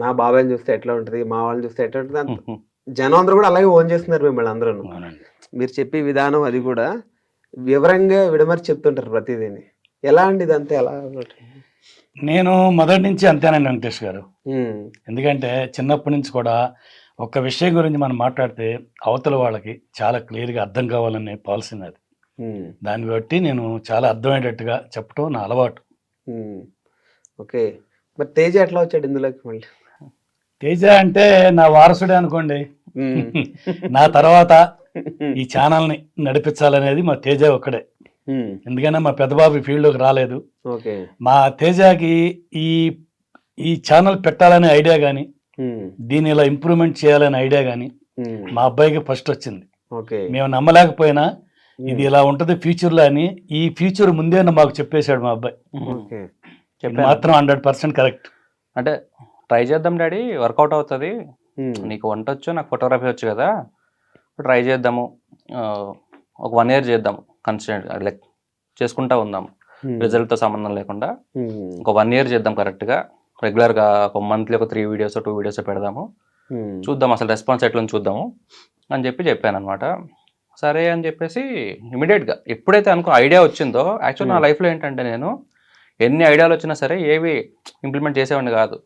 మా బాబాయ్ని చూస్తే ఎట్లా ఉంటుంది, మా వాళ్ళని చూస్తే ఎట్లా ఉంటుంది, జనం అందరూ కూడా అలాగే ఓన్ చేస్తున్నారు మిమ్మల్ని అందరూ. మీరు చెప్పే విధానం అది కూడా వివరంగా విడమర్చి చెప్తుంటారు ప్రతిదీని. ఎలా అండి ఇదంతా ఎలా? నేను మొదటి నుంచి అంతేనండి వెంకటేష్ గారు. ఎందుకంటే చిన్నప్పటి నుంచి కూడా ఒక విషయం గురించి మనం మాట్లాడితే అవతల వాళ్ళకి చాలా క్లియర్గా అర్థం కావాలనే పాలసీ అది. దాన్ని బట్టి నేను చాలా అర్థమయ్యేటట్టుగా చెప్పడం నా అలవాటు. ఓకే, మరి తేజ ఎట్లా వచ్చాడు ఇందులోకి? మళ్ళీ తేజ అంటే నా వారసుడే అనుకోండి. నా తర్వాత ఈ ఛానల్ని నడిపించాలనేది మా తేజ ఒక్కడే. ఎందుకంటే మా పెద్దబాబు ఫీల్డ్లోకి రాలేదు. మా తేజకి ఈ ఛానల్ పెట్టాలనే ఐడియా కానీ దీన్ని ఇలా ఇంప్రూవ్మెంట్ చేయాలనే ఐడియా కానీ మా అబ్బాయికి ఫస్ట్ వచ్చింది. మేము నమ్మలేకపోయినా ఇది ఇలా ఉంటుంది ఫ్యూచర్లో అని. ఈ ఫ్యూచర్ ముందే మాకు చెప్పేశాడు మా అబ్బాయి. మాత్రం 100% కరెక్ట్. అంటే ట్రై చేద్దాం డాడీ, వర్కౌట్ అవుతుంది, నీకు వంట వచ్చు, నాకు ఫోటోగ్రఫీ వచ్చు కదా, ట్రై చేద్దాము, ఒక 1 year చేద్దాము, కన్సిస్టెంట్ లైక్ చేసుకుంటా ఉందాము, రిజల్ట్తో సంబంధం లేకుండా ఒక 1 year చేద్దాం కరెక్ట్గా, రెగ్యులర్గా ఒక మంత్లీ ఒక 3 videos 2 videos పెడదాము, చూద్దాం అసలు రెస్పాన్స్ ఎట్లా చూద్దాము అని చెప్పాను అనమాట. సరే అని చెప్పేసి ఇమీడియట్గా ఎప్పుడైతే ఐడియా వచ్చిందో, యాక్చువల్ నా లైఫ్లో ఏంటంటే నేను ఎన్ని ఐడియాలు వచ్చినా సరే ఏవి ఇంప్లిమెంట్ చేసేవాడిని కాదు,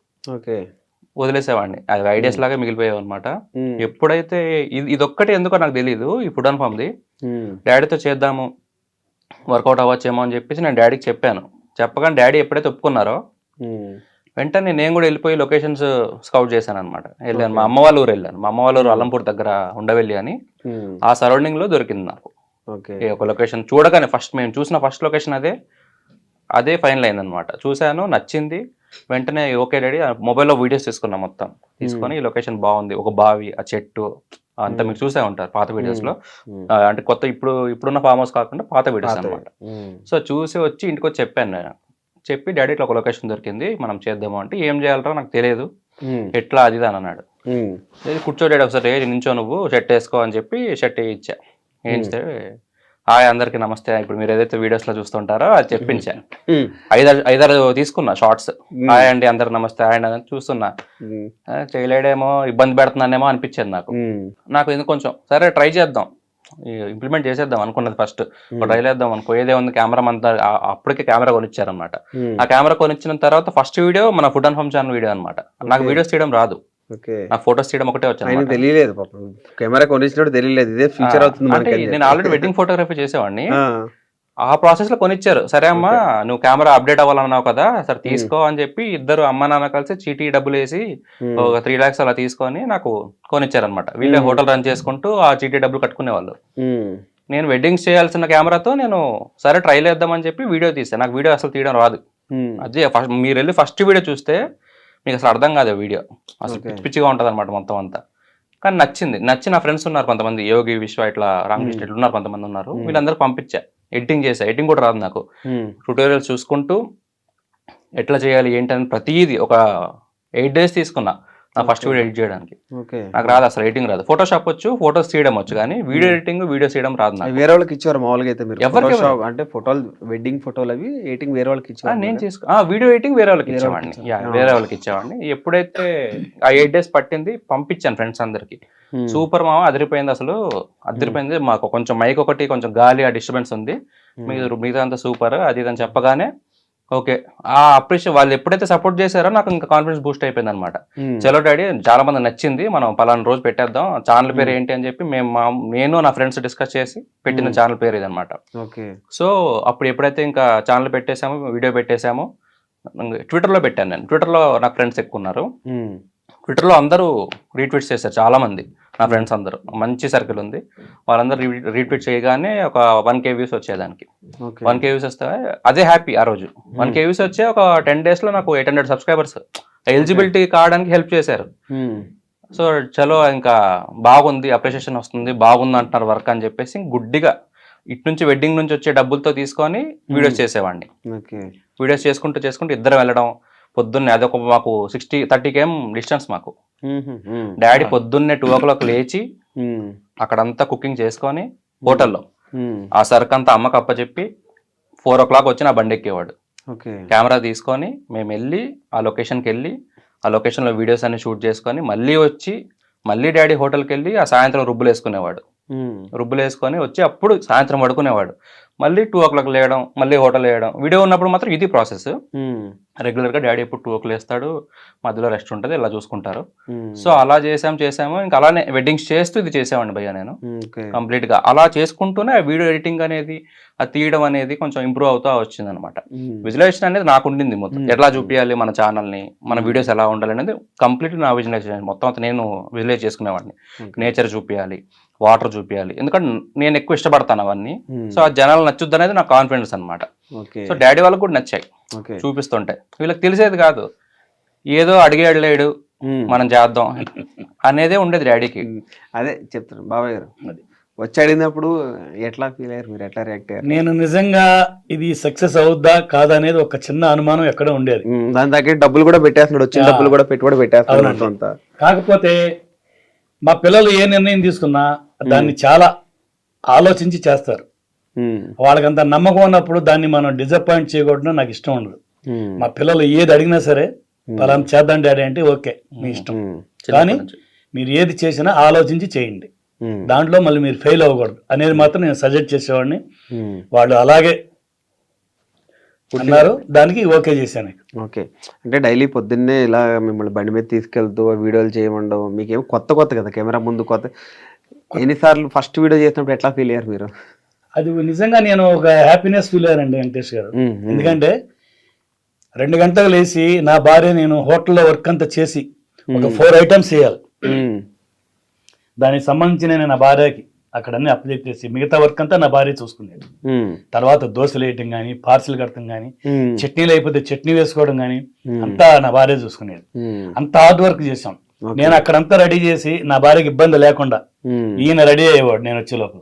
వదిలేసేవాడిని, అవి ఐడియాస్ లాగా మిగిలిపోయావు అనమాట. ఎప్పుడైతే ఇదొక్కటి ఎందుకో నాకు తెలియదు, ఈ ఫుడ్ అండ్ ఫామ్ది డాడీతో చేద్దాము, వర్కౌట్ అవ్వచ్చేమో అని చెప్పేసి నేను డాడీకి చెప్పాను. చెప్పగానే డాడీ ఎప్పుడైతే ఒప్పుకున్నారో వెంటనే నేను కూడా వెళ్ళిపోయి లొకేషన్స్ స్కౌట్ చేశాను అనమాట. వెళ్ళాను, మా అమ్మ వాళ్ళ ఊరు వెళ్ళాను. మా అమ్మ వాళ్ళ ఊరు అల్లంపూర్ దగ్గర ఉండవెల్లి అని, ఆ సరౌండింగ్ లో దొరికింది నాకు ఒక లొకేషన్. చూడగానే మేము చూసిన ఫస్ట్ లొకేషన్ అదే ఫైనల్ అయింది అనమాట. చూశాను, నచ్చింది, వెంటనే ఓకే డాడీ మొబైల్లో వీడియోస్ తీసుకున్నాం, మొత్తం తీసుకొని ఈ లొకేషన్ బాగుంది, ఒక బావి, ఆ చెట్టు అంతా మీరు చూసే ఉంటారు పాత వీడియోస్ లో, అంటే కొత్త ఇప్పుడున్న ఫామ్ హౌస్ కాకుండా పాత వీడియోస్ అనమాట. సో చూసి వచ్చి ఇంటికి వచ్చి చెప్పాను నేను, చెప్పి డాడీ ఇట్లా ఒక లొకేషన్ దొరికింది, మనం చేద్దాము అంటే, ఏం చేయాలరా నాకు తెలియదు, ఎట్లా అది అని అన్నాడు. కూర్చో డాడీ ఒకసారి నించో, నువ్వు షర్ట్ వేసుకో అని చెప్పి షర్ట్ వేయించా. వేయించితే హాయ్ అందరికి నమస్తే, ఇప్పుడు మీరు ఏదైతే వీడియోస్ లో చూస్తుంటారో అది చెప్పించా. 5-6 తీసుకున్నా షార్ట్స్, హాయ్ అండి అందరికి నమస్తే, హాయ్ అండి చూస్తున్నా, చేయలేడేమో ఇబ్బంది పెడుతున్నానేమో అనిపించింది నాకు ఎందుకు కొంచెం. సరే ట్రై చేద్దాం, ఇంప్లిమెంట్ చేసేద్దాం అనుకున్నది ఫస్ట్, ట్రై చేద్దాం అనుకో, ఏదే ఉంది కెమెరా అంతా, అప్పటికే కెమెరా కొనిచ్చారనమాట. ఆ కెమెరా కొనిచ్చిన తర్వాత ఫస్ట్ వీడియో మన food and form channel video అనమాట. నాకు వీడియోస్ తీయడం రాదు, నాకు ఫొటోస్ తీయడం ఒకటే వచ్చాను, తెలియలేదు కెమెరా కొనిచ్చినప్పుడు తెలియలేదు ఇదే ఫ్యూచర్ అవుతుంది. నేను ఆల్రెడీ వెడ్డింగ్ ఫోటోగ్రఫీ చేసేవాడిని, ఆ ప్రాసెస్ లో కొనిచ్చారు. సరే అమ్మా నువ్వు కెమెరా అప్డేట్ అవ్వాలన్నావు కదా, సరే తీసుకో అని చెప్పి ఇద్దరు అమ్మ నాన్న కలిసి చీటీ డబ్బులు వేసి ఒక 3 lakhs అలా తీసుకొని నాకు కొనిచ్చారు అనమాట. వీళ్ళే హోటల్ రన్ చేసుకుంటూ ఆ చీటీ డబ్బులు కట్టుకునే వాళ్ళు. నేను వెడ్డింగ్స్ చేయాల్సిన కెమెరాతో నేను సరే ట్రై చేద్దామని చెప్పి వీడియో తీసాను. నాకు వీడియో అసలు తీయడం రాదు. అదే మీరు వెళ్ళి ఫస్ట్ వీడియో చూస్తే మీకు అసలు అర్థం కాదు వీడియో, అసలు పిచ్చి పిచ్చిగా ఉంటుంది అనమాట మొత్తం అంతా. కానీ నచ్చి నా ఫ్రెండ్స్ ఉన్నారు కొంతమంది, యోగి విశ్వ ఇట్లా రామకృష్ణ ఇట్లా ఉన్నారు కొంతమంది ఉన్నారు, వీళ్ళందరూ పంపించా. ఎడిటింగ్ చేసా, ఎడిటింగ్ కూడా రాదు నాకు, ట్యూటోరియల్స్ చూసుకుంటూ ఎట్లా చేయాలి ఏంటని ప్రతిదీ ఒక 8 days తీసుకున్నా నా ఫస్ట్ వీడియో ఎడిట్ చేయడానికి. నాకు రాదు అసలు, ఎడిటింగ్ రాదు. ఫోటోషాప్ వచ్చు, ఫోటోస్ తీయడం వచ్చు, కానీ వీడియో ఎడిటింగ్ వీడియోస్ తీయడం రాదు నాకు. వేరే వాళ్ళకి ఇచ్చారు మామూలుగా అయితే మీరు అంటే ఫోటోలు, వెడ్డింగ్ ఫోటోలు అవి ఎడిటింగ్ వేరే వాళ్ళకి ఇచ్చారు. నేను వీడియో ఎడిటింగ్ వేరే వాళ్ళకి ఇచ్చేవాడిని, వేరే వాళ్ళకి ఇచ్చేవాడిని. ఎప్పుడైతే ఆ 8 days పట్టింది, పంపించాను ఫ్రెండ్స్ అందరికి. సూపర్ మామ, అదిరిపోయింది, అసలు అదిరిపోయింది, మాకు కొంచెం మైక్ ఒకటి కొంచెం గాలి ఆ డిస్టర్బెన్స్ ఉంది, మిగతా అంతా సూపర్ అది ఇది అని చెప్పగానే ఓకే, ఆ అప్రిషియేట్ వాళ్ళు ఎప్పుడైతే సపోర్ట్ చేశారో నాకు ఇంకా కాన్ఫిడెన్స్ బూస్ట్ అయిపోయింది అనమాట. చలో డాడీ చాలా మంది నచ్చింది, మనం పలానా రోజు పెట్టేద్దాం, ఛానల్ పేరు ఏంటి అని చెప్పి నేను నా ఫ్రెండ్స్ డిస్కస్ చేసి పెట్టిన ఛానల్ పేరు ఇది అనమాట. సో అప్పుడు ఎప్పుడైతే ఇంకా ఛానల్ పెట్టేశామో, వీడియో పెట్టేశామో, ట్విట్టర్లో పెట్టాను నేను. ట్విట్టర్లో నాకు ఫ్రెండ్స్ ఎక్కువ ఉన్నారు, ట్విట్టర్లో అందరూ రీట్వీట్స్ చేశారు, చాలా మంది నా ఫ్రెండ్స్ అందరూ, మంచి సర్కిల్ ఉంది, వాళ్ళందరూ రీట్వీట్ చేయగానే ఒక 1K వ్యూస్ వచ్చేదానికి. 1K వ్యూస్ వస్తే అదే హ్యాపీ. ఆ రోజు 1K వ్యూస్ వచ్చే ఒక 10 days లో నాకు 800 subscribers ఎలిజిబిలిటీ కావడానికి హెల్ప్ చేశారు. సో చలో ఇంకా బాగుంది, అప్రిషియేషన్ వస్తుంది, బాగుంది అంటున్నారు వర్క్ అని చెప్పేసి గుడ్డిగా ఇటు నుంచి వెడ్డింగ్ నుంచి వచ్చే డబ్బులతో తీసుకొని వీడియోస్ చేసేవాడిని. వీడియోస్ చేసుకుంటూ ఇద్దరు వెళ్ళడం, పొద్దున్నే అదొక మాకు 30 km డిస్టెన్స్ మాకు. డాడీ పొద్దున్నే 2 o'clock లేచి అక్కడంతా కుకింగ్ చేసుకొని హోటల్లో ఆ సరుకు అంతా అమ్మకి అప్పచెప్పి 4 o'clock వచ్చి నా బండి ఎక్కేవాడు. ఓకే. కెమెరా తీసుకొని మేము వెళ్ళి ఆ లొకేషన్కి వెళ్ళి ఆ లొకేషన్లో వీడియోస్ అన్ని షూట్ చేసుకొని మళ్ళీ వచ్చి మళ్ళీ డాడీ హోటల్కి వెళ్ళి ఆ సాయంత్రం రుబ్బులు వేసుకునేవాడు. రుబ్బులు వేసుకొని వచ్చి అప్పుడు సాయంత్రం పడుకునేవాడు. మళ్ళీ 2 o'clock లేయడం, మళ్ళీ హోటల్ వేయడం. వీడియో ఉన్నప్పుడు మాత్రం ఇది ప్రాసెస్. రెగ్యులర్గా డాడీ ఎప్పుడు 2 o'clock లేస్తాడు, మధ్యలో రెస్ట్ ఉంటుంది, ఇలా చూసుకుంటారు. సో అలా చేసాము. ఇంకా అలానే వెడ్డింగ్స్ చేస్తూ ఇది చేసామండి భయ్య నేను కంప్లీట్గా. అలా చేసుకుంటూనే వీడియో ఎడిటింగ్ అనేది, అది తీయడం అనేది కొంచెం ఇంప్రూవ్ అవుతా వచ్చింది అనమాట. విజువలైజేషన్ అనేది నాకు ఉండింది మొత్తం. ఎట్లా చూపించాలి మన ఛానల్ని, మన వీడియోస్ ఎలా ఉండాలి అనేది కంప్లీట్ నా విజువలైజేషన్ మొత్తం అంతా నేను విజువలైజ్ చేసుకునేవాడిని. నేచర్ చూపించాలి, వాటర్ చూపించాలి, ఎందుకంటే నేను ఎక్కువ ఇష్టపడతాను అవన్నీ. సో ఆ జనాలు నచ్చుద్ది అనేది నా కాన్ఫిడెన్స్ అనమాట. సో డాడీ వాళ్ళకి కూడా నచ్చాయి చూపిస్తుంటే. వీళ్ళకి తెలిసేది కాదు, ఏదో అడిగాడు లేడు మనం చేద్దాం అనేదే ఉండేది డాడీకి. అదే చెప్తాను బాబాయ్ గారు, వచ్చి అడిగినప్పుడు ఎట్లా ఫీల్ అయ్యారు మీరు, ఎట్లా రియాక్ట్ అయ్యారు? నేను నిజంగా ఇది సక్సెస్ అవుద్దా కాదా అనేది ఒక చిన్న అనుమానం ఎక్కడ ఉండేది. దాని దగ్గర డబ్బులు కూడా పెట్టేస్తున్నాడు, వచ్చిన డబ్బులు కూడా పెట్టుబడి పెట్టేస్తున్నాడు అంతా. కాకపోతే మా పిల్లలు ఏ నిర్ణయం తీసుకున్నా దాన్ని చాలా ఆలోచించి చేస్తారు. వాళ్ళకంత నమ్మకం ఉన్నప్పుడు దాన్ని మనం డిసప్పాయింట్ చేయకూడదు, నాకు ఇష్టం ఉండదు. మా పిల్లలు ఏది అడిగినా సరే పలానా చేద్దాం డాడీ అంటే ఓకే మీ ఇష్టం, కానీ మీరు ఏది చేసినా ఆలోచించి చేయండి, దాంట్లో మళ్ళీ మీరు ఫెయిల్ అవ్వకూడదు అనేది మాత్రం నేను సజెస్ట్ చేసేవాడిని. వాళ్ళు అలాగే అన్నారు, దానికి ఓకే చేశాను. ఓకే. అంటే డైలీ పొద్దున్నే ఇలా మిమ్మల్ని బండి మీద తీసుకెళ్తూ వీడియోలు చేయమండవు, మీకేమో కొత్త కదా కెమెరా ముందు కొత్త. ఎన్నిసార్లు ఫస్ట్ వీడియో చేసినప్పుడు ఎట్లా ఫీల్ అయ్యారు మీరు? అది నిజంగా నేను ఒక హ్యాపీనెస్ ఫీల్ అయ్యానండి వెంకటేష్ గారు. ఎందుకంటే 2 గంటలు లేచి నా భార్య, నేను హోటల్లో వర్క్ అంతా చేసి ఒక 4 items చేయాలి. దానికి సంబంధించి నేను నా భార్యకి అక్కడ అన్ని అప్పచెప్పేసి మిగతా వర్క్ అంతా నా భార్య చూసుకునేది. తర్వాత దోశలు వేయటం కానీ, పార్సిల్ కడటం కానీ, చట్నీలు అయిపోతే చట్నీ వేసుకోవడం కానీ అంతా నా భార్య చూసుకునేది. అంత హార్డ్ వర్క్ చేసాం. నేను అక్కడంతా రెడీ చేసి నా భార్యకి ఇబ్బంది లేకుండా ఈయన రెడీ అయ్యేవాడు. నేను వచ్చే లోపల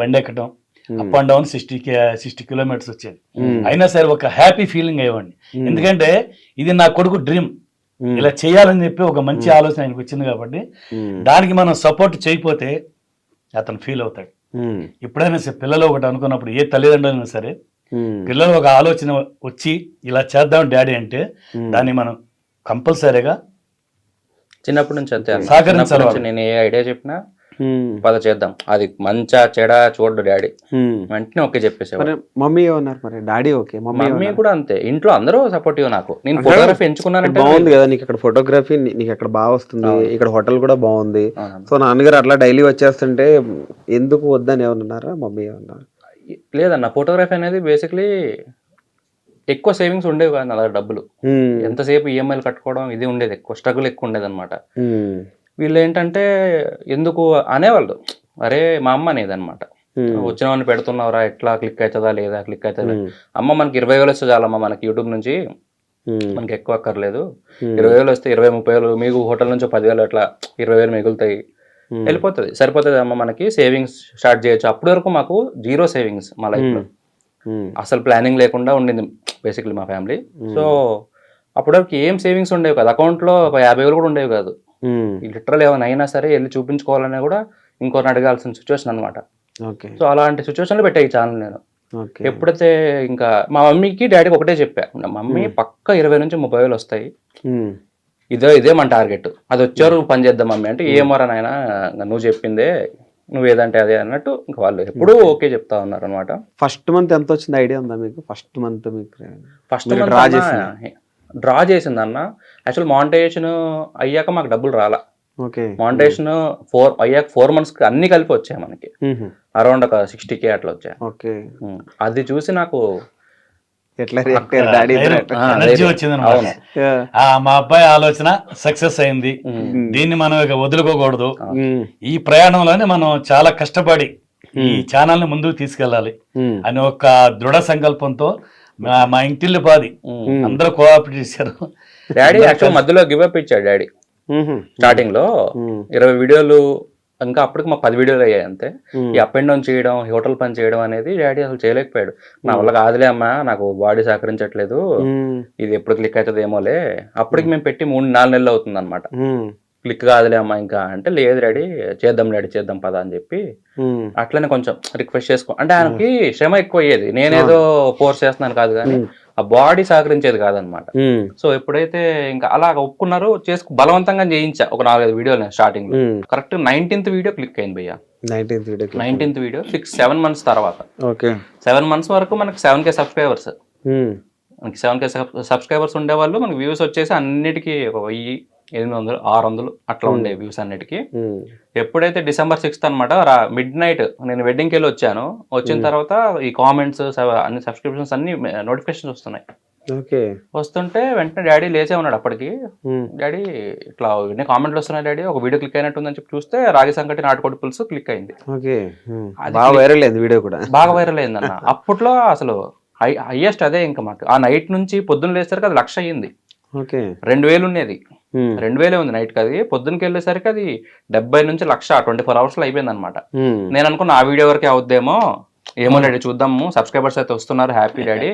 బండి ఎక్కడం, అప్ అండ్ డౌన్ 60 kilometers వచ్చేది. అయినా సరే ఒక హ్యాపీ ఫీలింగ్ అయ్యేవాడిని. ఎందుకంటే ఇది నా కొడుకు డ్రీమ్, ఇలా చేయాలని చెప్పి ఒక మంచి ఆలోచన ఆయనకు వచ్చింది కాబట్టి దానికి మనం సపోర్ట్ చేయకపోతే అతను ఫీల్ అవుతాడు. ఎప్పుడైనా సరే పిల్లలు ఒకటి అనుకున్నప్పుడు, ఏ తల్లిదండ్రులైనా సరే పిల్లలు ఒక ఆలోచన వచ్చి ఇలా చేద్దాం డాడీ అంటే దాన్ని మనం కంపల్సరీగా చిన్నప్పటి నుంచి అంతే సహకరించాలి. నేను ఏ ఐడియా చెప్పినా పద చేద్దాం, అది మంచా చెడా చూడు డాడీ వెంటనే ఓకే చెప్పేసేవారు. మమ్మీ ఏమన్నారు మరి? డాడీ ఓకే, మమ్మీ కూడా అంతే. ఇంట్లో అందరూ సపోర్టివ్ నాకు. నేను ఫోటోగ్రఫీ ఎంచుకున్నానంటే బాగుంది కదా నీకు, అక్కడ ఫోటోగ్రఫీ నీకు అక్కడ బాగా వస్తుంది, ఇక్కడ హోటల్ కూడా బాగుంది. సో నాన్నగారు అట్లా డైలీ వచ్చేస్తుంటే ఎందుకు వద్దని ఏమన్నారా మమ్మీ? ఏమన్నారు? లేదన్న, ఫోటోగ్రఫీ అనేది బేసిక్లీ ఎక్కువ సేవింగ్స్ ఉండేవి కాదు నా దగ్గర. డబ్బులు ఎంతసేపు ఈఎంఐలు కట్టుకోవడం ఇది ఉండేది, ఎక్కువ స్ట్రగుల్ ఎక్కువ ఉండేది అనమాట. వీళ్ళు ఏంటంటే ఎందుకు అనేవాళ్ళు, అరే మా అమ్మ అనేది అనమాట, వచ్చిన వాడిని పెడుతున్నావురా, ఎట్లా క్లిక్ అవుతుందా లేదా, క్లిక్ అవుతుందా. అమ్మ మనకి 20,000 వస్తే చాలమ్మా మనకి యూట్యూబ్ నుంచి, మనకి ఎక్కువ అక్కర్లేదు. 20,000 వస్తే 20-30,000 మీకు హోటల్ నుంచి 10,000 అట్లా 20,000 మిగులుతాయి, వెళ్ళిపోతుంది, సరిపోతుంది అమ్మ మనకి, సేవింగ్స్ స్టార్ట్ చేయొచ్చు. అప్పటి వరకు మాకు 0 సేవింగ్స్ మా లైఫ్లో, అసలు ప్లానింగ్ లేకుండా ఉండింది బేసిక్లీ మా ఫ్యామిలీ. సో అప్పటి వరకు ఏం సేవింగ్స్ ఉండేవి కాదు, అకౌంట్లో ఒక 50,000 కూడా ఉండేవి కాదు. లిటరల్ ఏమైనా అయినా సరే వెళ్ళి చూపించుకోవాలనే కూడా ఇంకోరిని అడగాల్సిన సిచ్యువేషన్ అనమాట. సో అలాంటి సిచ్యువేషన్లో పెట్టా ఈ ఛానల్ నేను. ఎప్పుడైతే ఇంకా మా మమ్మీకి డాడీకి ఒకటే చెప్పా, మమ్మీ పక్క 20,000-30,000 వస్తాయి, ఇదే మన టార్గెట్, అది వచ్చారు పని చేద్దాం మమ్మీ అంటే, ఏమోరా నాయన నువ్వు చెప్పిందే, నువ్వు ఏదంటే అదే అన్నట్టు ఇంకా వాళ్ళు ఎప్పుడూ ఓకే చెప్తా ఉన్నారు అనమాట. ఫస్ట్ మంత్ ఎంత వచ్చింది ఐడియా ఉందా మీకు? ఫస్ట్ మంత్ డ్రా చేసింది అన్న. యాక్చువల్ మానిటైజేషన్ అయ్యాక మాకు డబ్బులు రాలా. మానిటైజేషన్ 4 months అన్ని కలిపి వచ్చాయి మనకి, అరౌండ్ ఒక 60K అట్లా వచ్చాయి. అది చూసి నాకు మా అబ్బాయి ఆలోచన సక్సెస్ అయింది, దీన్ని మనం ఇక వదులుకోకూడదు. ఈ ప్రయాణంలోనే మనం చాలా కష్టపడి ఈ ఛానల్ ని ముందుకు తీసుకెళ్ళాలి అని ఒక దృఢ సంకల్పంతో మా ఇంటిల్లి పాది అందరూ కోఆపరేట్ చేశారు. డాడీ యాక్చువల్ మధ్యలో గివ్ అప్ ఇచ్చాడు డాడీ. స్టార్టింగ్ లో 20 వీడియోలు, ఇంకా అప్పటికి మాకు 10 వీడియోలు అయ్యాయి అంతే. ఈ అప్ అండ్ డౌన్ చేయడం, హోటల్ పని చేయడం అనేది డాడీ అసలు చేయలేకపోయాడు. నా వల్ల కాదులే అమ్మా, నాకు బాడీ సహకరించట్లేదు, ఇది ఎప్పుడు క్లిక్ అవుతుంది ఏమోలే. అప్పటికి మేము పెట్టి 3-4 నెలలు అవుతుంది అనమాట. క్లిక్ కాదులే అమ్మా ఇంకా అంటే, లేదు డాడీ చేద్దాం పదా అని చెప్పి అట్లనే కొంచెం రిక్వెస్ట్ చేసుకో అంటే ఆయనకి శ్రమ ఎక్కువ అయ్యేది. నేనేదో ఫోర్స్ చేస్తున్నాను కాదు కానీ ఆ బాడీ సహకరించేది కాదనమాట. సో ఎప్పుడైతే ఇంకా అలా ఒప్పుకున్నారో బలవంతంగా చేయించా ఒక 4-5 వీడియోలు స్టార్టింగ్ లో. కరెక్ట్ 19th వీడియో క్లిక్ అయింది భయ్య. 19th వీడియో 7 months తర్వాత. 7 months వరకు మనకి 7K సబ్స్క్రైబర్స్. మనకి 7K సబ్స్క్రైబర్స్ ఉండేవాళ్ళు. మనకి వ్యూస్ వచ్చేసి అన్నిటికీ 1000, 800, 600 అట్లా ఉండే వ్యూస్ అన్నిటికీ. ఎప్పుడైతే December 6th అనమాట midnight నేను వెడ్డింగ్కి వెళ్ళి వచ్చాను. వచ్చిన తర్వాత ఈ కామెంట్స్ అన్ని సబ్స్క్రిప్షన్స్ అన్ని నోటిఫికేషన్స్ వస్తున్నాయి. వస్తుంటే వెంటనే డాడీ లేచే ఉన్నాడు అప్పటికి. డాడీ ఇట్లా ఇన్ని కామెంట్లు వస్తున్నాయి డాడీ, ఒక వీడియో క్లిక్ అయినట్టుందని చెప్పి చూస్తే రాగి సంకటి నాటుకోడి పులుసు క్లిక్ అయింది. బాగా వైరల్ అయింది వీడియో కూడా. బాగా వైరల్ అయింది అన్న. అప్పట్లో అసలు హైయెస్ట్ అదే. ఇంకా మాకు ఆ నైట్ నుంచి పొద్దున్న లేసరికి అది 1,00,000 అయ్యింది. 2,000 ఉండేది, 2,000 ఉంది నైట్ కి. అది పొద్దున్నకి వెళ్ళేసరికి అది 70 నుంచి 1,00,000 24 hours లో అయిపోయింది అనమాట. నేను అనుకున్నా ఆ వీడియో వరకే అవుద్దేమో, ఏమో డాడీ చూద్దాము, సబ్స్క్రైబర్స్ అయితే వస్తున్నారు, హ్యాపీ డాడీ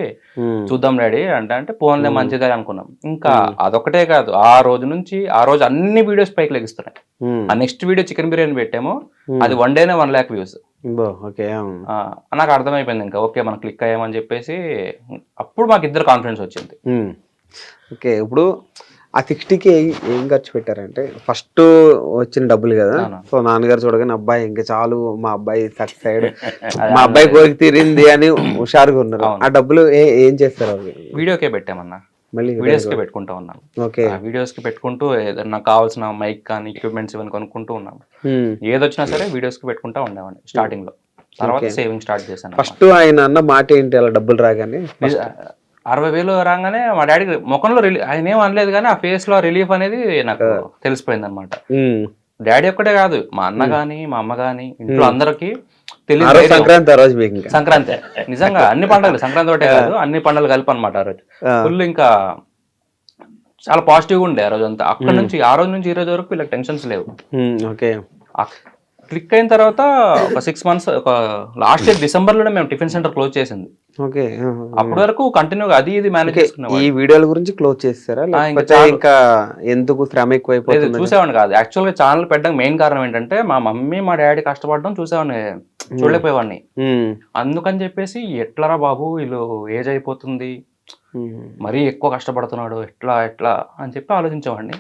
చూద్దాం డాడీ అంటే ఫోన్లే మంచిదే అనుకున్నాం. ఇంకా అదొకటే కాదు, ఆ రోజు అన్ని వీడియోస్ పైకి లెగిస్తున్నాయి. ఆ నెక్స్ట్ వీడియో చికెన్ బిర్యానీ పెట్టాము, అది 1 dayనే 1 lakh వ్యూస్. నాకు అర్థమైపోయింది ఇంకా ఓకే మనం క్లిక్ అయ్యామని చెప్పేసి. అప్పుడు మాకు ఇద్దరు కాన్ఫిడెన్స్ వచ్చింది. ఓకే, ఇప్పుడు ఆ 60K ఏం ఖర్చు పెట్టారంటే ఫస్ట్ వచ్చిన డబ్బులు కదా. సో నాన్నగారు చూడగానే అబ్బాయి ఇంకా చాలు, మా అబ్బాయి సక్సెస్ అయ్యాడు, మా అబ్బాయి కోరిక తీరింది అని హుషారుగా ఉన్నారు. ఆ డబ్బులు ఏం చేస్తారు? వీడియోకే పెట్టామన్నా, మళ్ళీ వీడియోస్ కి పెట్టుకుంటా ఉన్నాం. వీడియోస్ కి పెట్టుకుంటూ ఏదైనా కావాల్సిన మైక్ కానీ ఎక్విప్మెంట్స్ ఇవన్నీ కొనుక్కుంటూ ఉన్నాం. ఏదొచ్చినా సరే వీడియోస్ కి పెట్టుకుంటా ఉండేవాడిని స్టార్టింగ్ లో. తర్వాత సేవింగ్ స్టార్ట్ చేశాను. ఫస్ట్ ఆయన అన్న మాట ఏంటి, అలా డబ్బులు రాగానే 60,000 రాగానే మా డాడీ ముఖంలో ఆయన ఏం అనలేదు, కానీ ఆ ఫేస్ లో రిలీఫ్ అనేది నాకు తెలిసిపోయింది అనమాట. డాడీ ఒక్కటే కాదు, మా అన్న గాని మా అమ్మ గాని ఇంట్లో అందరికి తెలియదు. సంక్రాంతి నిజంగా అన్ని పండుగలు, సంక్రాంతి ఒకటే కాదు అన్ని పండుగలు కలిపి అనమాట. ఆ రోజు ఫుల్ ఇంకా చాలా పాజిటివ్గా ఉండే ఆ రోజు అంతా. అక్కడ నుంచి ఆ రోజు నుంచి ఈ రోజు వరకు వీళ్ళకి టెన్షన్స్ లేవు. క్లిక్ అయిన తర్వాత ఒక 6 months, ఒక లాస్ట్ ఇయర్ December లోనే మేము టిఫిన్ సెంటర్ క్లోజ్ చేసింది. అప్పటి వరకు కంటిన్యూగా అది ఇది మేనేజ్ చేసుకున్నాం. ఈ వీడియోల గురించి క్లోజ్ చేస్తారా, ఇంకా ఎందుకు శ్రమ ఎక్కువైపోయింది? చూసేవాడిని కాదు యాక్చువల్ గా. ఛానల్ పెట్టడానికి మెయిన్ కారణం ఏంటంటే మా మమ్మీ మా డాడీ కష్టపడడం చూసేవాడిని, చూడలేకపోయేవాడిని. అందుకని చెప్పేసి ఎట్లరా బాబు వీళ్ళు ఏజ్ అయిపోతుంది, మరీ ఎక్కువ కష్టపడుతున్నాడు, ఎట్లా ఎట్లా అని చెప్పి ఆలోచించేవాడిని.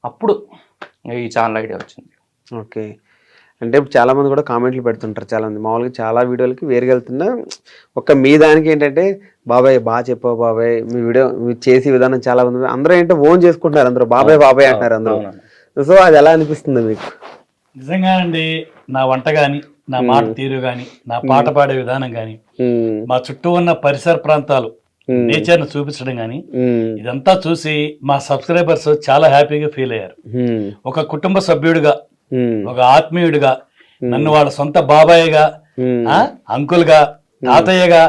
అప్పుడు ఈ ఛానల్ ఐడియా వచ్చింది. ఓకే, అంటే ఇప్పుడు చాలా మంది కూడా కామెంట్లు పెడుతుంటారు. చాలా మంది మామూలుగా చాలా వీడియోలకి వేరుగా వెళ్తున్నా, ఒక మీ దానికి ఏంటంటే బాబాయ్ బాగా చెప్పావు బాబాయ్, మీ వీడియో చేసే విధానం చాలా మంది అందరూ ఏంటో ఓన్ చేసుకుంటున్నారు, అందరూ బాబాయ్ బాబాయ్ అంటున్నారు అందరూ. సో అది ఎలా అనిపిస్తుంది మీకు? నిజంగా అండి, నా వంట గాని, నా మాట తీరు గాని, నా పాట పాడే విధానం గాని, మా చుట్టూ ఉన్న పరిసర ప్రాంతాలు నేచర్ ను చూపించడం గాని, ఇదంతా చూసి మా సబ్స్క్రైబర్స్ చాలా హ్యాపీగా ఫీల్ అయ్యారు. ఒక కుటుంబ సభ్యుడిగా, ఒక ఆత్మీయుడిగా, నన్ను వాళ్ళ సొంత బాబాయ్గా, అంకుల్ గా, తాతయ్యగా,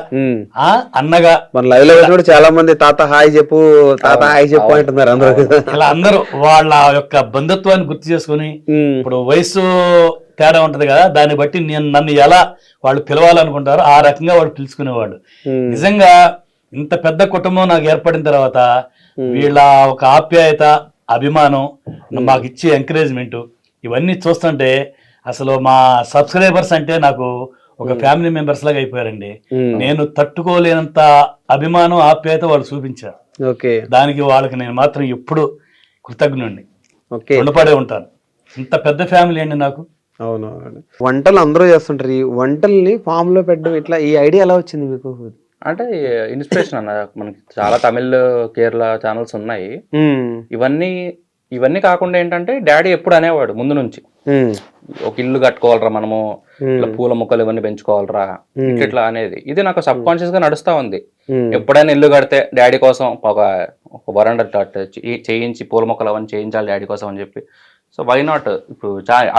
అన్నగా, మన లైవ్ లో కూడా చాలా మంది తాత హాయ్ చెప్పు, తాత హాయ్ చెప్పు అంటున్నారు అందరూ. ఇలా అందరూ వాళ్ళ యొక్క బంధుత్వాన్ని గుర్తు చేసుకుని, ఇప్పుడు వయసు తేడా ఉంటది కదా, దాన్ని బట్టి నన్ను ఎలా వాళ్ళు పిలవాలనుకుంటారో ఆ రకంగా వాళ్ళు పిలుచుకునేవాళ్ళు. నిజంగా ఇంత పెద్ద కుటుంబం నాకు ఏర్పడిన తర్వాత వీళ్ళ ఒక ఆప్యాయత, అభిమానం, మాకు ఇచ్చే ఎంకరేజ్మెంట్, ఇవన్నీ చూస్తుంటే అసలు మా సబ్స్క్రైబర్స్ అంటే నాకు ఒక ఫ్యామిలీ మెంబర్స్ లాగా అయిపోయారండి. నేను తట్టుకోలేనంత అభిమానం, ఆప్యాయత వాళ్ళు చూపించారు. దానికి వాళ్ళకి నేను మాత్రం ఎప్పుడు కృతజ్ఞుడిని, రుణపడే ఉంటాను. ఇంత పెద్ద ఫ్యామిలీ అండి నాకు. అవునవును, వంటలు అందరూ చేస్తుంటారు. ఈ వంటల్ని ఫామ్ లో పెట్టడం ఇట్లా, ఈ ఐడియా ఎలా వచ్చింది మీకు? అంటే ఇన్స్పిరేషన్ అన్న, మనకి చాలా తమిళ్, కేరళ ఛానల్స్ ఉన్నాయి. ఇవన్నీ కాకుండా ఏంటంటే డాడీ ఎప్పుడు అనేవాడు ముందు నుంచి, ఒక ఇల్లు కట్టుకోవాలరా మనము, ఇట్లా పూల మొక్కలు ఇవన్నీ పెంచుకోవాలరా ఇట్లా అనేది. ఇది నాకు సబ్ కాన్షియస్ గా నడుస్తా ఉంది. ఎప్పుడైనా ఇల్లు కడితే డాడీ కోసం ఒక వరండా చేయించి పూల మొక్కలు అవన్నీ చేయించాలి డాడీ కోసం అని చెప్పి. సో వై నాట్, ఇప్పుడు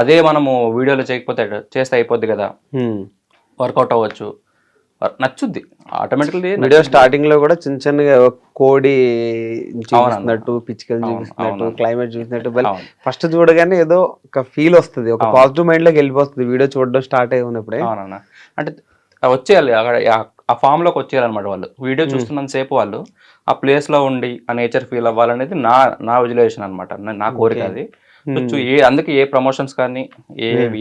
అదే మనము వీడియోలో చేయకపోతే చేస్తే అయిపోద్ది కదా, వర్కౌట్ అవ్వచ్చు, నచ్చుద్ది ఆటోమేటిక్లీ. వీడియో స్టార్టింగ్ లో కూడా చిన్న చిన్నగా కోడి చూపిస్తున్నట్టు, పిచ్చుకలు చూపిస్తున్నట్టు, క్లైమేట్ చూసినట్టు, ఫస్ట్ చూడగానే ఏదో ఒక ఫీల్ వస్తుంది, ఒక పాజిటివ్ మైండ్ లోకి వెళ్ళిపోతుంది వీడియో చూడడం స్టార్ట్ అయినప్పుడే. అవునన్నా, అంటే వచ్చేయాలి అక్కడ ఆ ఫామ్ లోకి వచ్చేయాలన్నమాట. వాళ్ళు వీడియో చూస్తున్నంత సేపు వాళ్ళు ఆ ప్లేస్ లో ఉండి ఆ నేచర్ ఫీల్ అవ్వాలనేది నా విజువలైజేషన్ అనమాట, నా కోరిక అది. అందుకే ఏ ప్రమోషన్స్ కానీ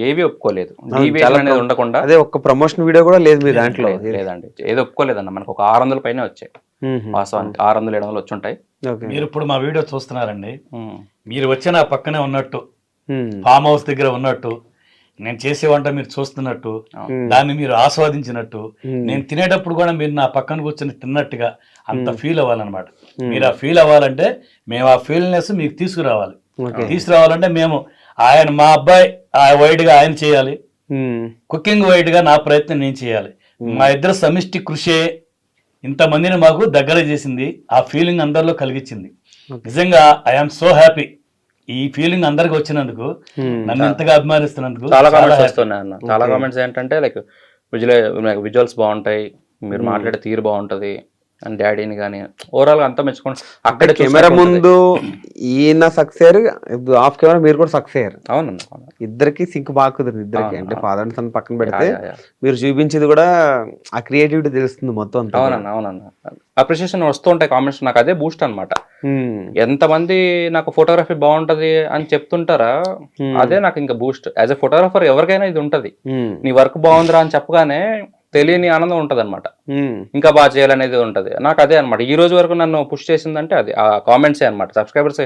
ఏవి ఒప్పుకోలేదు. చాలా డీవియేషన్ అనేది ఉండకుండా. అదే ఒక్క ప్రమోషన్ వీడియో కూడా లేదు మీ దాంట్లో. లేదండి, ఏది ఒప్పుకోలేదన్న. మనకు ఒక 600 పైన వచ్చాయి వాస్తవానికి, 600-700 వచ్చి ఉంటాయి. మీరు ఇప్పుడు మా వీడియో చూస్తున్నారండి, మీరు వచ్చి నా పక్కనే ఉన్నట్టు, ఫామ్ హౌస్ దగ్గర ఉన్నట్టు, నేను చేసే వంట మీరు చూస్తున్నట్టు, దాన్ని మీరు ఆస్వాదించినట్టు, నేను తినేటప్పుడు కూడా మీరు నా పక్కన కూర్చొని తిన్నట్టుగా అంత ఫీల్ అవ్వాలన్నమాట. మీరు ఆ ఫీల్ అవ్వాలంటే మేము ఆ ఫీల్నెస్ మీకు తీసుకురావాలంటే మేము మా అబ్బాయి వైడ్ గా ఆయన చేయాలి, కుకింగ్ వైడ్ గా నా ప్రయత్నం నేను చేయాలి. మా ఇద్దరు సమిష్టి కృషి ఇంతమందిని మాకు దగ్గర చేసింది, ఆ ఫీలింగ్ అందరిలో కలిగించింది. నిజంగా ఐఎమ్ సో హ్యాపీ. ఈ ఫీలింగ్ అందరికి వచ్చినందుకు, నన్ను ఎంతగా అభిమానిస్తున్నందుకు. చాలా కామెంట్స్ వస్తున్నాయి అన్న. చాలా కామెంట్స్ ఏంటంటే లైక్ విజువల్స్ బాగుంటాయి, మీరు మాట్లాడే తీరు బాగుంటది అని డాడీని కానీ ఓవరాల్ గా అంతా మెచ్చుకోండి. అక్కడ కెమెరా ముందు ఈయన సక్సెస్, ఆఫ్ కెమెరా మీరు కూడా సక్సెస్. అవునన్నా, ఇద్దరికి సింక్ బాగా కుదిరింది ఇద్దరికి. అంటే ఫాదర్ అండ్ సన్ పక్కన పెడితే మీరు చూపించేది కూడా ఆ క్రియేటివిటీ తెలుస్తుంది మొత్తం. అవునన్నా అప్రిషియేషన్ వస్తూ ఉంటాయి కామెంట్స్. నాకు అదే బూస్ట్ అనమాట. ఎంతమంది నాకు ఫోటోగ్రఫీ బాగుంటది అని చెప్తుంటారా, అదే నాకు ఇంకా బూస్ట్. యాజ్ ఎ ఫోటోగ్రాఫర్ ఎవరికైనా ఇది ఉంటది, నీ వర్క్ బాగుందిరా అని చెప్పగానే తెలియని ఆనందం ఉంటది అనమాట. ఇంకా బాగా చేయాలనేది ఉంటది. నాకు అదే అనమాట ఈ రోజు వరకు నన్ను పుష్ చేసిందంటే అది ఆ కామెంట్సే అనమాట. సబ్స్క్రైబర్స్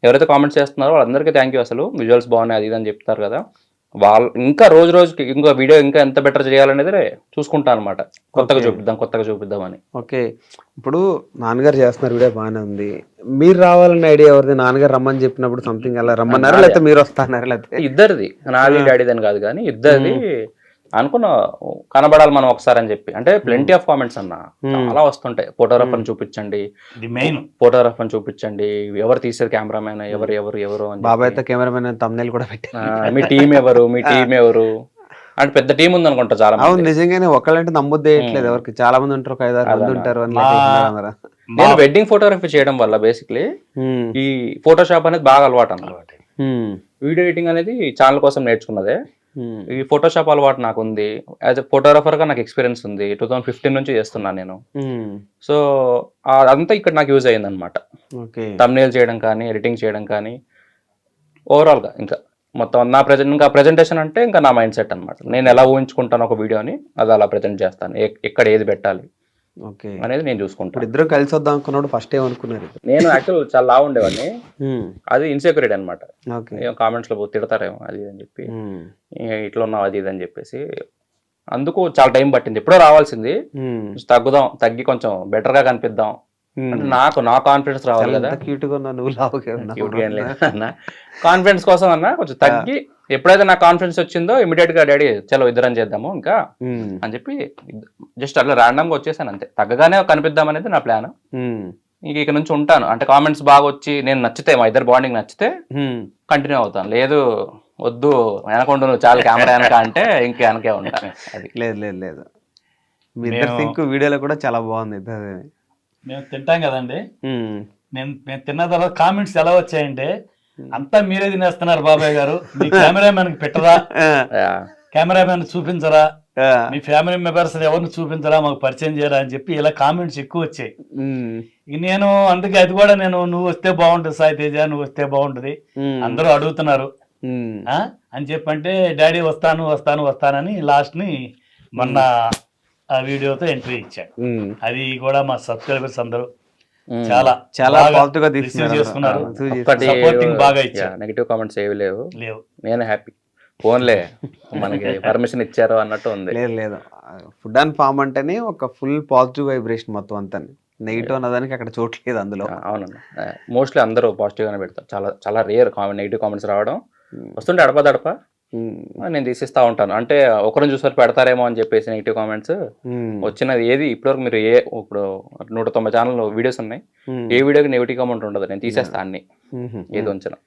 ఎవరైతే కామెంట్స్ చేస్తున్నారో వాళ్ళందరికీ థ్యాంక్ యూ. అసలు విజువల్స్ బాగున్నాయి అది ఇది అని చెప్తారు కదా, వాళ్ళు ఇంకా రోజు రోజుకి ఇంకో వీడియో ఇంకా ఎంత బెటర్ చేయాలనేది చూసుకుంటాను అనమాట. కొత్తగా చూపిద్దాం అని. ఓకే, ఇప్పుడు నాన్నగారు చేస్తున్నారు వీడియో బాగానే ఉంది, మీరు రావాలన్న ఐడియా ఎవరిది? నాన్నగారు రమ్మని చెప్పినప్పుడు సంథింగ్ అలా రమ్మన్నారా, లేకపోతే మీరు వస్తారా? లేకపోతే ఇద్దరిది, నాది డాడీదని కాదు కానీ ఇద్దరిది. అనుకున్నా కనబడాలి మనం ఒకసారి అని చెప్పి. అంటే ప్లెంటీ ఆఫ్ కామెంట్స్ అన్న చాలా వస్తుంటాయి. ఫోటోగ్రాఫర్ చూపించండి, ఫోటోగ్రాఫర్ చూపించండి, ఎవరు తీసారు కెమెరామెన్, ఎవరు అని. బాబాయ్ తో కెమెరామెన్ తమ్నెయిల్ కూడా పెట్టారు. మీ టీం ఎవరు అంటే పెద్ద టీం ఉంది అనుకుంటా చాలా. అవును, నిజంగానే ఒకళ్ళంటే నమ్మొద్దు వేయట్లేదు ఎవరికి, చాలా మంది ఉంటారు, 5-6 మంది ఉంటారు. నేను వెడ్డింగ్ ఫోటోగ్రఫీ చేయడం వల్ల బేసిక్లీ ఈ ఫోటోషాప్ అనేది బాగా అలవాటు అన్నమాట. వీడియో ఎడిటింగ్ అనేది ఛానల్ కోసం నేర్చుకున్నదే. ఈ ఫోటోషాప్ అలవాటు నాకు ఉంది. యాజ్ ఎ ఫోటోగ్రాఫర్ గా నాకు ఎక్స్పీరియన్స్ ఉంది. 2015 నుంచి చేస్తున్నాను నేను. సో అదంతా ఇక్కడ నాకు యూజ్ అయ్యింది అనమాట. థంబ్నెయిల్ చేయడం కానీ, ఎడిటింగ్ చేయడం కానీ, ఓవరాల్ గా ఇంకా మొత్తం నా ప్రెజెంటేషన్ అంటే ఇంకా నా మైండ్ సెట్ అనమాట. నేను ఎలా ఊహించుకుంటాను ఒక వీడియోని, అది అలా ప్రెజెంట్ చేస్తాను. ఎక్కడ ఏది పెట్టాలి అనేది నేను చూసుకుంటాను. ఇద్దరు కలిసి వద్దాం అనుకున్నాడు ఫస్ట్ ఏమనుకున్నారు? నేను యాక్చువల్ చాలా లా ఉండేవాడిని, అది ఇన్సెక్యూరిటీ అనమాట. కామెంట్స్ లో తిడతారేమో అది అని చెప్పి, ఇట్లా ఉన్నావు అది ఇది అని చెప్పేసి, అందుకు చాలా టైం పట్టింది. ఎప్పుడో రావాల్సింది, తగ్గి కొంచెం బెటర్ గా కనిపిద్దాం అంటే నా కాన్ఫిడెన్స్ రావాలి కదా. కాన్ఫిడెన్స్ కోసం అన్నా కొంచెం తగ్గి, ఎప్పుడైతే నాకు కాన్ఫిడెన్స్ వచ్చిందో ఇమీడియట్ గా డాడీ చలో ఇద్దరం చేద్దాము ఇంకా అని చెప్పి జస్ట్ అట్లా ర్యాండమ్ గా వచ్చేసాను అంతే. తగ్గగానే కనిపిద్దాం అనేది నా ప్లాన్. ఇంక ఇక నుంచి ఉంటాను అంటే కామెంట్స్ బాగా వచ్చి నేను నచ్చితే, మా ఇద్దరు బాండింగ్ నచ్చితే కంటిన్యూ అవుతాను. లేదు వద్దు వెనకుండా నువ్వు చాలా కెమెరా వెనక అంటే ఇంక వెనకే ఉంటాను. అది లేదు మీ ఇద్దరు సింక్ వీడియోలో కూడా చాలా బాగుంది. మేము తింటాం కదండి, మేము తిన్న తర్వాత కామెంట్స్ ఎలా వచ్చాయంటే, అంతా మీరే తినేస్తున్నారు బాబాయ్ గారు, మీ కెమెరామెన్ పెట్టరా, కెమెరామెన్ చూపించరా, మీ ఫ్యామిలీ మెంబర్స్ ఎవరిని చూపించరా, మాకు పరిచయం చేయరా అని చెప్పి ఇలా కామెంట్స్ ఎక్కువ వచ్చాయి. నేను అందుకే అది కూడా నువ్వు వస్తే బాగుంటుంది సాయి తేజ, నువ్వు వస్తే బాగుంటది, అందరూ అడుగుతున్నారు అని చెప్పంటే డాడీ వస్తానని లాస్ట్ ని మొన్న ఆ వీడియోతో ఎంట్రీ ఇచ్చాడు. అది కూడా మా సబ్స్క్రైబర్స్ అందరూ చాలా పాజిటివ్ గా తీసుకున్నారు. సపోర్టింగ్ బాగా ఇచ్చారు. నెగటివ్ కామెంట్స్ ఏవి లేవు. నేను హ్యాపీ. ఫోన్లే మనకి పర్మిషన్ ఇచ్చారు అన్నట్టు ఉంది. లేదు ఫుడ్ అండ్ ఫామ్ అంటేనే ఒక ఫుల్ పాజిటివ్ వైబ్రేషన్ మొత్తం అంతా. నెగిటివ్ అన్నదానికి అక్కడ చోట్లేదు అందులో. అవునన్నా, మోస్ట్లీ అందరూ పాజిటివ్ గానే పెడతారు. చాలా రేర్ నెగిటివ్ కామెంట్స్ రావడం. వస్తుంటే అడప నేను తీసిస్తా ఉంటాను. అంటే ఒకరిని చూసారు పెడతారేమో అని చెప్పేసి నెగిటివ్ కామెంట్స్ వచ్చినది ఏది ఇప్పటివరకు మీరు ఇప్పుడు 190 ఛానల్ వీడియోస్ ఉన్నాయి, ఏ వీడియోకి నెగిటివ్ కామెంట్ ఉండదు. నేను తీసేస్తా అన్ని, ఏది ఉంచిన.